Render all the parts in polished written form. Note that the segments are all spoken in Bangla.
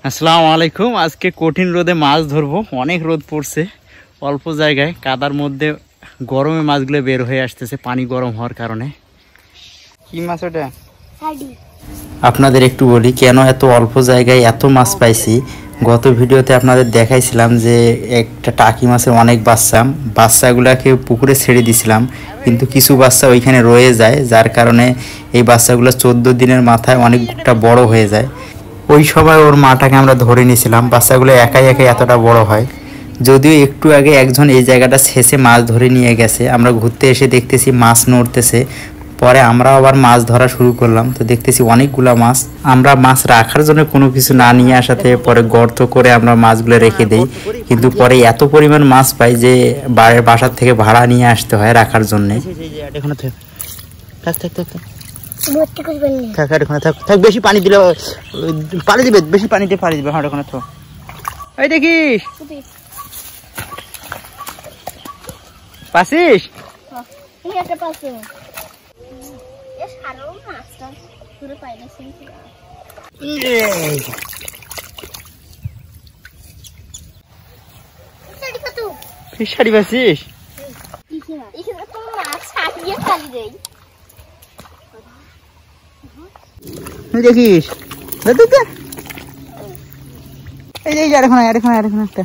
আসসালামু আলাইকুম। আজকে কঠিন রোদে মাছ ধরবো। অনেক রোদ পড়ছে, অল্প জায়গায় কাদার মধ্যে গরমে মাছগুলো বের হয়ে আসতেছে পানি গরম হওয়ার কারণে। কি মাছ ওটা? আপনাদের একটু বলি কেন এত অল্প জায়গায় এত মাছ পাইছি। গত ভিডিওতে আপনাদের দেখাইছিলাম যে একটা টাকি মাছের অনেক বাচ্চাগুলোকে পুকুরে ছেড়ে দিছিলাম, কিন্তু কিছু বাচ্চা ওইখানে রয়ে যায়, যার কারণে এই বাচ্চাগুলো 14 দিনের মাথায় অনেকটা বড় হয়ে যায়। ওই সময় ওর মাটাকে আমরা ধরে নিয়েছিলাম। বাচ্চাগুলো একাই একাই এতটা বড় হয়। যদিও একটু আগে একজন এই জায়গাটা ছেঁচে মাছ ধরে নিয়ে গেছে, আমরা ঘুরতে এসে দেখতেছি মাছ নড়তেছে। পরে আমরা আবার মাছ ধরা শুরু করলাম, তো দেখতেছি অনেকগুলা মাছ। আমরা মাছ রাখার জন্য কোনো কিছু না নিয়ে আসাতে পরে গর্ত করে আমরা মাছগুলো রেখে দিই, কিন্তু পরে এত পরিমাণ মাছ পাই যে বাসার থেকে ভাড়া নিয়ে আসতে হয় রাখার জন্যে। বেশি পানি দিলে পানি দিবে, বেশি পানিতে পানি দিবে। হ্যাঁ ওখানে তো এই দেখিস পাসিস ফিশারি পাসিস দেখিস এই যে আর এখন একটা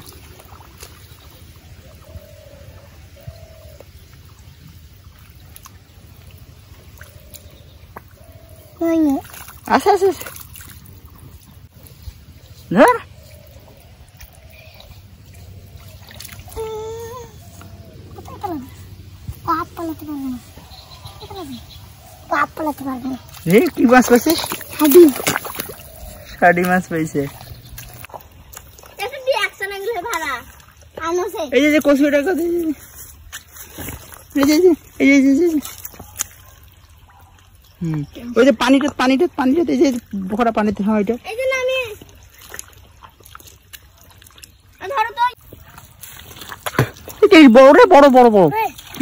আচ্ছা আচ্ছা ধর কি মাছ পাইছিস? শাড়ি মাছ পাইছে। এই যে কচুটা কত, ওই যে পানিটা এই যে বড় পানিতে হয় ওইটা। বড় বড় বড় বড়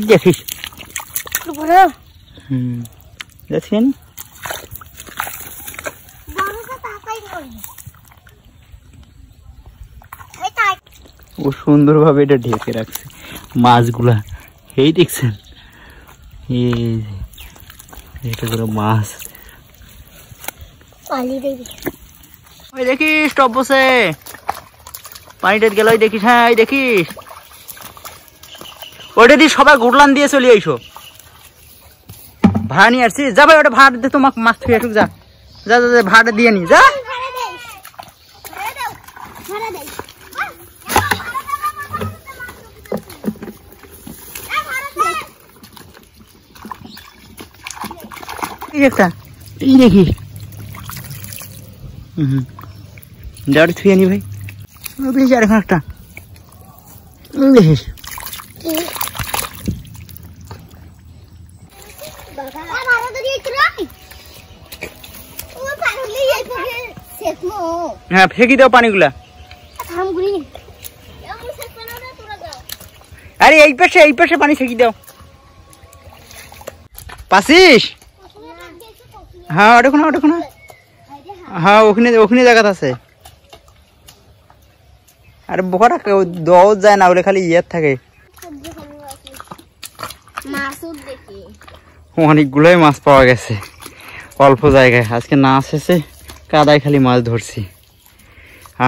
দেখিস। দেখছেন ও সুন্দর ভাবে এটা ঢেকে রাখছে মাছগুলা। এই দেখছেন এটা করে মাছ। ওই দেখিস টপ বসে পানিটা গেল, দেখিস। হ্যাঁ দেখিস ওইটা দিয়ে সবাই গুড়লান দিয়ে চলে আইসো। ভাড়া নিয়ে আসছি, যা ভাই ওটা ভাড়া দিয়ে তোমাকে মাছ ছুঁয়ে আসুক। যা যা যা ভাড়া দিয়ে নি যা। একটা এই দেখিস দাঁড়ি ছুঁয়ে নি ভাই। আর এখন একটা দেখিস হ্যাঁ ফেঁকি দাও পানিগুলা। আরে এই পাশে পানি ফেঁকি দাও। পাসিস? হ্যাঁ ওটা হ্যাঁ ওখানে জায়গাতে আছে। আরে বোকাটা দেওয়া যায় না, ওটা খালি ইয়ার থাকে। অনেকগুলোই মাছ পাওয়া গেছে অল্প জায়গায়। আজকে না এসেছে কাদায় খালি মাছ ধরছি,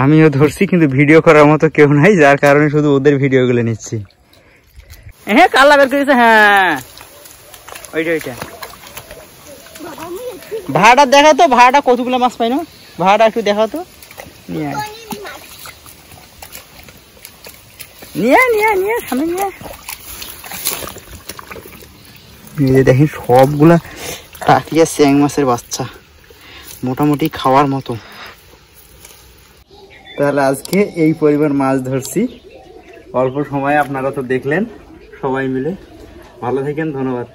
আমিও ধরছি, কিন্তু ভিডিও করার মতো কেউ নাই, যার কারণে শুধু ওদের ভিডিও গুলো নিচ্ছি। হ্যাঁ কাল্লা বের করেছে। হ্যাঁ ওইটা ভাড়াটা দেখা তো, ভাড়াটা কতগুলো মাছ পাই না, ভাড়াটা একটু দেখা তো। নিয়ে সামনে নিয়ে দেখেন সবগুলা টাকিয়া চ্যাং মাছের বাচ্চা, মোটামুটি খাওয়ার মতো। তাহলে আজকে এই পরিমাণ মাছ ধরছি অল্প সময়ে, আপনারা তো দেখলেন। সবাই মিলে ভালো থাকেন, ধন্যবাদ।